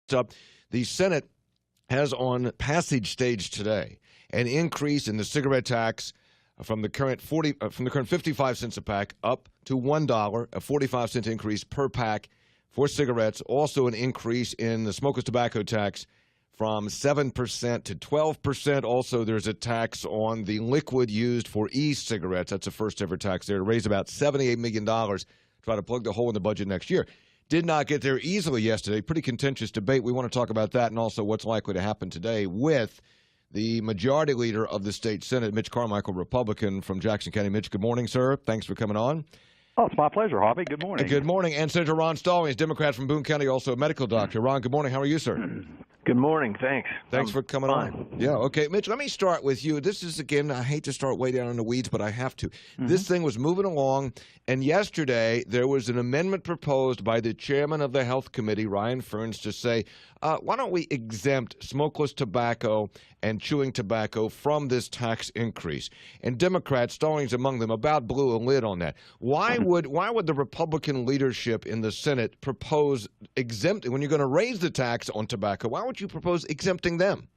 The Senate has on passage stage today an increase in the cigarette tax from the current 55 cents a pack up to $1, a 45-cent increase per pack for cigarettes. Also an increase in the smokeless tobacco tax from 7% to 12%. Also, there's a tax on the liquid used for e-cigarettes. That's the first ever tax there to raise about $78 million, try to plug the hole in the budget next year. Did not get there easily yesterday. Pretty contentious debate. We want to talk about that and also what's likely to happen today with the Majority Leader of the state Senate, Mitch Carmichael, Republican from Jackson County. Mitch, good morning, sir. Thanks for coming on. Oh, it's my pleasure, Hoppy. Good morning. Good morning. And Senator Ron Stollings, Democrat from Boone County, also a medical doctor. Ron, good morning. How are you, sir? Good morning. Thanks. Thanks for coming on. Yeah, okay. Mitch, let me start with you. This is, again, I hate to start way down in the weeds, but I have to. This thing was moving along, and yesterday there was an amendment proposed by the chairman of the Health Committee, Ryan Ferns, to say, why don't we exempt smokeless tobacco and chewing tobacco from this tax increase? And Democrats, Stallings among them, about blew a lid on that. Why would the Republican leadership in the Senate propose exempting, when you're going to raise the tax on tobacco, why would you propose exempting them?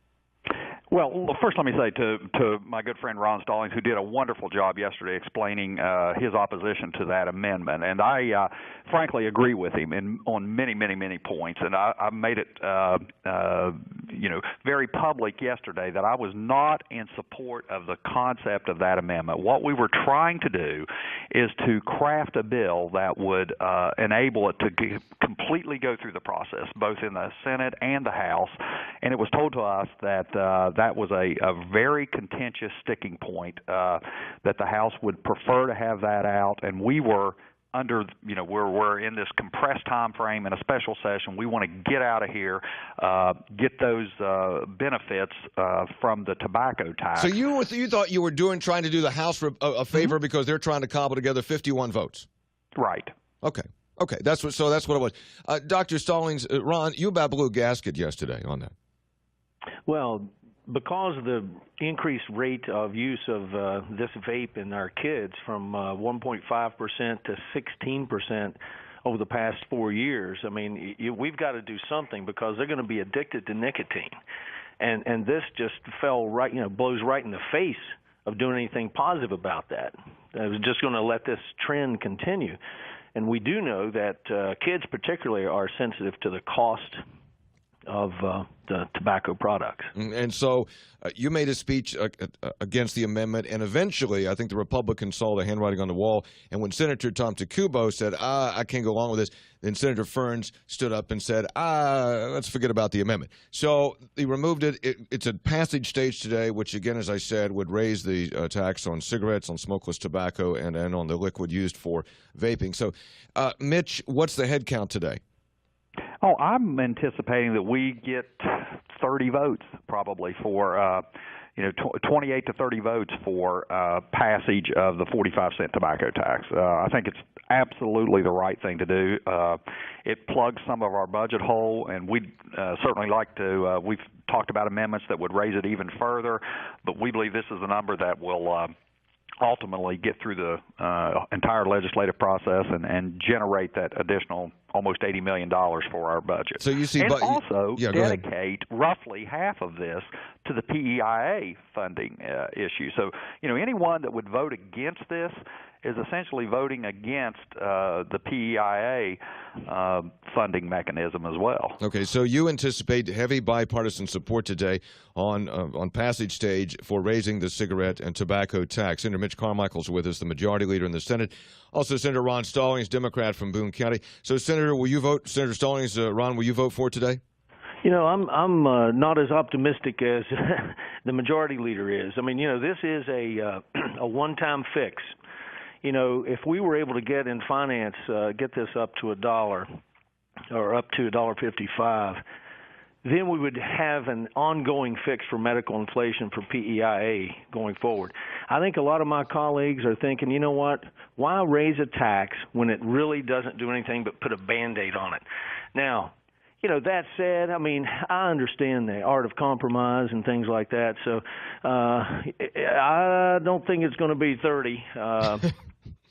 Well, first let me say to my good friend Ron Stollings, who did a wonderful job yesterday explaining his opposition to that amendment, and I frankly agree with him on many, many, many points. And I made it, very public yesterday that I was not in support of the concept of that amendment. What we were trying to do is to craft a bill that would enable it to completely go through the process, both in the Senate and the House. And it was told to us that that was a very contentious sticking point, that the House would prefer to have that out, and we were under, we're in this compressed time frame in a special session. We want to get out of here, get those benefits from the tobacco tax. So you thought you were trying to do the House a favor because they're trying to cobble together 51 votes. Right. Okay. That's what it was. Dr. Stollings, Ron, you about blew a gasket yesterday on that. Well, because of the increased rate of use of this vape in our kids from 1.5% to 16% over the past 4 years, I mean, we've got to do something because they're going to be addicted to nicotine. And this just fell right, blows right in the face of doing anything positive about that. I was just going to let this trend continue. And we do know that kids particularly are sensitive to the cost of the tobacco products. And so you made a speech against the amendment, and eventually I think the Republicans saw the handwriting on the wall, and when Senator Tom Takubo said, I can't go along with this, then Senator Ferns stood up and said, let's forget about the amendment. So he removed it. It's a passage stage today, which again, as I said, would raise the tax on cigarettes, on smokeless tobacco, and on the liquid used for vaping. So, Mitch, what's the head count today? Oh, I'm anticipating that we get 30 votes probably for, 28 to 30 votes for passage of the 45-cent tobacco tax. I think it's absolutely the right thing to do. It plugs some of our budget hole, and we'd certainly like to. We've talked about amendments that would raise it even further, but we believe this is a number that will ultimately get through the entire legislative process and generate that additional almost $80 million for our budget. So you see, and also dedicate roughly half of this to the PEIA funding issue. So, anyone that would vote against this is essentially voting against the PEIA funding mechanism as well. Okay, so you anticipate heavy bipartisan support today on passage stage for raising the cigarette and tobacco tax. Senator Mitch Carmichael's with us, the Majority Leader in the Senate. Also, Senator Ron Stollings, Democrat from Boone County. So, Senator, will you vote? Senator Stollings, Ron, will you vote for it today? I'm not as optimistic as the Majority Leader is. I mean, this is a one-time fix. If we were able to get in finance, get this up to $1 or up to $1.55, then we would have an ongoing fix for medical inflation for PEIA going forward. I think a lot of my colleagues are thinking, you know what, why raise a tax when it really doesn't do anything but put a Band-Aid on it? Now, that said, I mean, I understand the art of compromise and things like that, so I don't think it's going to be 30.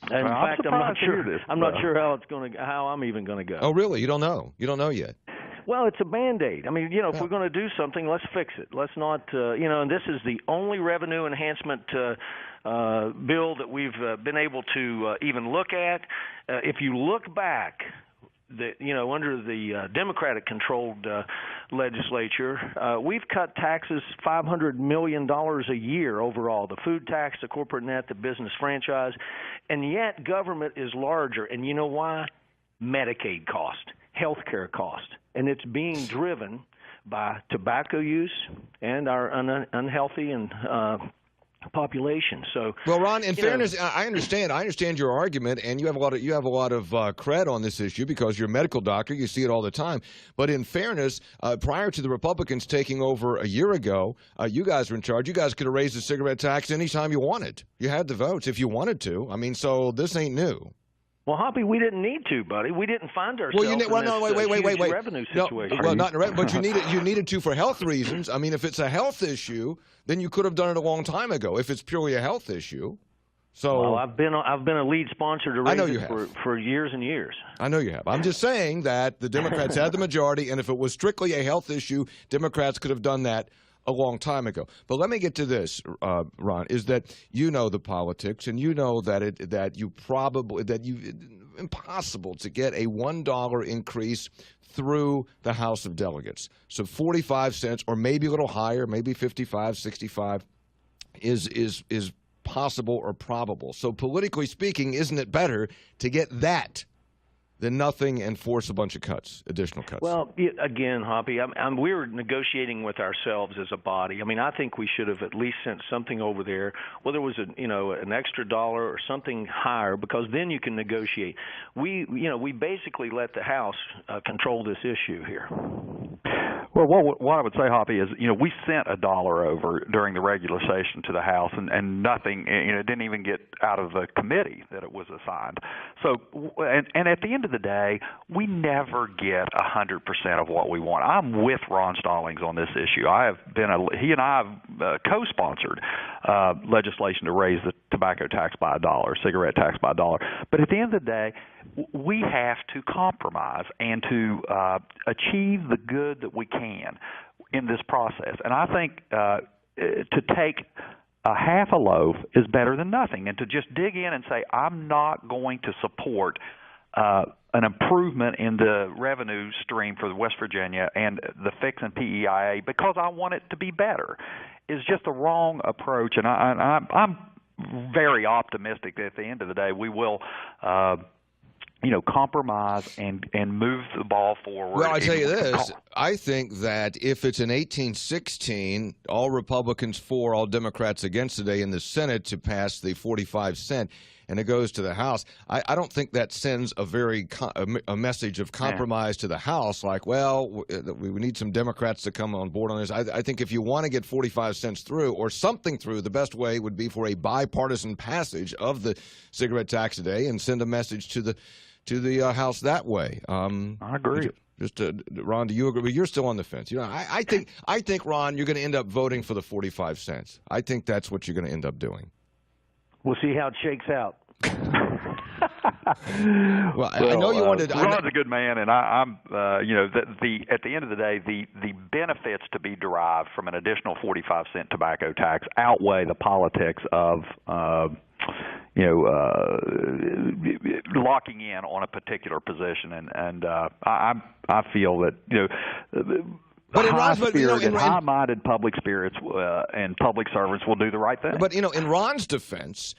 In fact, I'm not sure how I'm even going to go. Oh, really? You don't know? You don't know yet? Well, it's a Band-Aid. I mean, if we're going to do something, let's fix it. Let's not, and this is the only revenue enhancement bill that we've been able to even look at. If you look back, under the Democratic-controlled legislature, we've cut taxes $500 million a year overall, the food tax, the corporate net, the business franchise, and yet government is larger. And you know why? Medicaid cost, health care cost, and it's being driven by tobacco use and our unhealthy and population. So, well, Ron, in fairness, I understand your argument, and you have a lot of cred on this issue because you're a medical doctor. You see it all the time. But in fairness, prior to the Republicans taking over a year ago, you guys were in charge. You guys could have raised the cigarette tax anytime you wanted. You had the votes if you wanted to. I mean, so this ain't new. Well, Hoppy, we didn't need to, buddy. We didn't find ourselves in this huge revenue situation. Well, not but you needed to for health reasons. I mean, if it's a health issue, then you could have done it a long time ago. If it's purely a health issue, well, I've been a lead sponsor to raise it for years and years. I know you have. I'm just saying that the Democrats had the majority, and if it was strictly a health issue, Democrats could have done that a long time ago. But let me get to this, Ron, is that you know the politics, and you know that impossible to get a $1 increase through the House of Delegates. So 45 cents, or maybe a little higher, maybe 55, 65, is possible or probable. So politically speaking, isn't it better to get that than nothing and force a bunch of additional cuts? Well, again, Hoppy, we were negotiating with ourselves as a body. I mean, I think we should have at least sent something over there, whether it was an extra dollar or something higher, because then you can negotiate. We basically let the House control this issue here. Well, what I would say, Hoppy, is we sent $1 over during the regular session to the House, and nothing. It didn't even get out of the committee that it was assigned. So, and at the end of the day, we never get 100% of what we want. I'm with Ron Stollings on this issue. He and I have co-sponsored legislation to raise the tobacco tax by $1, cigarette tax by $1. But at the end of the day, we have to compromise and to achieve the good that we can in this process. And I think to take a half a loaf is better than nothing, and to just dig in and say, I'm not going to support an improvement in the revenue stream for West Virginia and the fix in PEIA because I want it to be better, is just a wrong approach. And I'm very optimistic that at the end of the day we will compromise and move the ball forward. Well, I tell you this, I think that if it's an 18-16, all Republicans for, all Democrats against today in the Senate to pass the 45 cent, and it goes to the House, I don't think that sends a message of compromise to the House, like, well, we need some Democrats to come on board on this. I think if you want to get 45 cents through or something through, the best way would be for a bipartisan passage of the cigarette tax today and send a message to the House that way. I agree. Ron, do you agree? But you're still on the fence. I think, Ron, you're going to end up voting for the 45 cents. I think that's what you're going to end up doing. We'll see how it shakes out. Well, I know you wanted. Ron's a good man, and I'm. At the end of the day, the benefits to be derived from an additional 45 cent tobacco tax outweigh the politics of. Locking in on a particular position, and I feel that But high-minded public spirits and public servants will do the right thing. But in Ron's defense,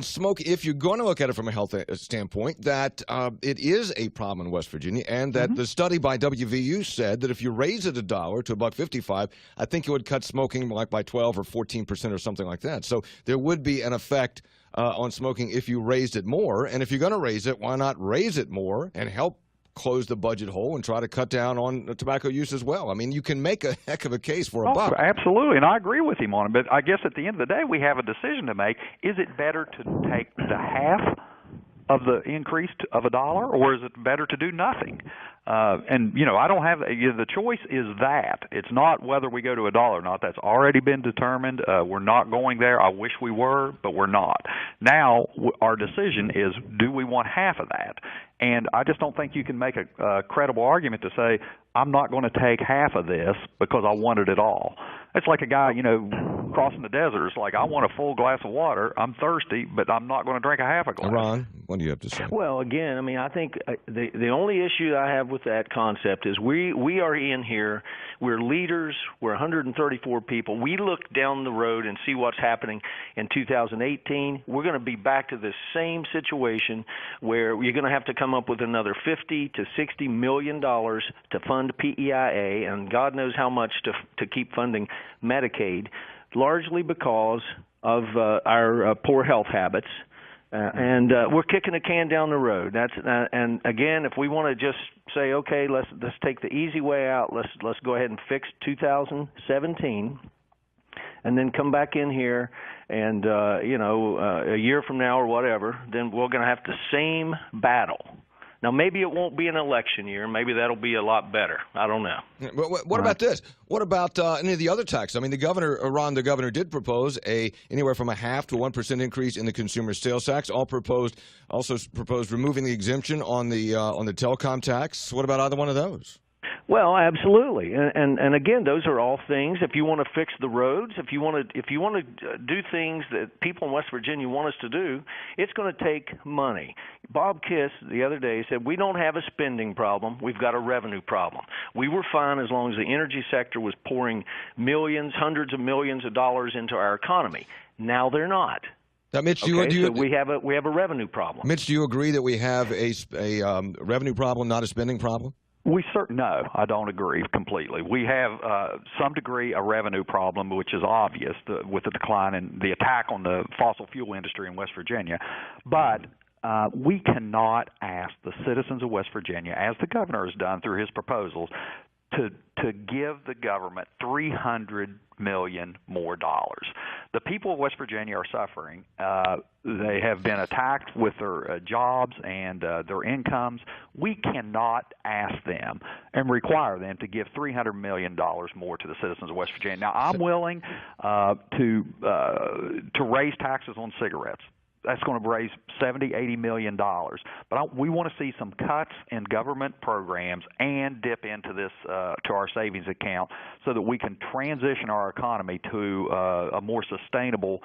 smoke. If you're going to look at it from a health standpoint, that it is a problem in West Virginia, and that the study by WVU said that if you raise it $1 to $1.55, I think it would cut smoking by 12 or 14% or something like that. So there would be an effect on smoking if you raised it more. And if you're going to raise it, why not raise it more and help close the budget hole and try to cut down on tobacco use as well? I mean, you can make a heck of a case for a buck. Absolutely, and I agree with him on it. But I guess at the end of the day, we have a decision to make. Is it better to take the half of the increase of $1, or is it better to do nothing? I don't have the choice is that. It's not whether we go to $1 or not. That's already been determined. We're not going there. I wish we were, but we're not. Now our decision is: do we want half of that? And I just don't think you can make a credible argument to say, I'm not going to take half of this because I wanted it all. It's like a guy, crossing the desert. It's like, I want a full glass of water. I'm thirsty, but I'm not going to drink a half a glass. Ron, what do you have to say? Well, again, I mean, I think the only issue I have with that concept is we are in here. We're leaders. We're 134 people. We look down the road and see what's happening in 2018. We're going to be back to the same situation where you're going to have to come up with another $50 to $60 million to fund PEIA, and God knows how much to keep funding Medicaid, largely because of our poor health habits. And we're kicking a can down the road. And again, if we want to just say, okay, let's take the easy way out. Let's go ahead and fix 2017, and then come back in here, and a year from now or whatever, then we're going to have the same battle. Now, maybe it won't be an election year. Maybe that'll be a lot better. I don't know. What about this? What about any of the other taxes? I mean, the governor did propose anywhere from a 0.5% to 1% increase in the consumer sales tax. Also proposed removing the exemption on the telecom tax. What about either one of those? Well, absolutely, and again, those are all things. If you want to fix the roads, if you want to do things that people in West Virginia want us to do, it's going to take money. Bob Kiss the other day said we don't have a spending problem; we've got a revenue problem. We were fine as long as the energy sector was pouring millions, hundreds of millions of dollars into our economy. Now they're not. Now, Mitch, so we have a revenue problem. Mitch, do you agree that we have a revenue problem, not a spending problem? No, I don't agree completely. We have some degree a revenue problem, which is obvious with the decline in the attack on the fossil fuel industry in West Virginia. But we cannot ask the citizens of West Virginia, as the governor has done through his proposals, to give the government $300 million more dollars. The people of West Virginia are suffering. They have been attacked with their jobs and their incomes. We cannot ask them and require them to give $300 million more to the citizens of West Virginia. Now, I'm willing to raise taxes on cigarettes. That's going to raise $70-80 million. But we want to see some cuts in government programs and dip into this to our savings account so that we can transition our economy to a more sustainable,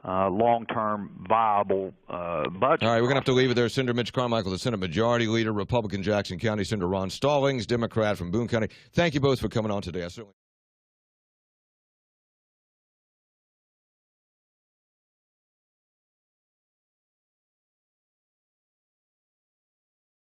long-term, viable budget. All right, we're going to have to leave it there. Senator Mitch Carmichael, the Senate Majority Leader, Republican, Jackson County. Senator Ron Stollings, Democrat from Boone County. Thank you both for coming on today.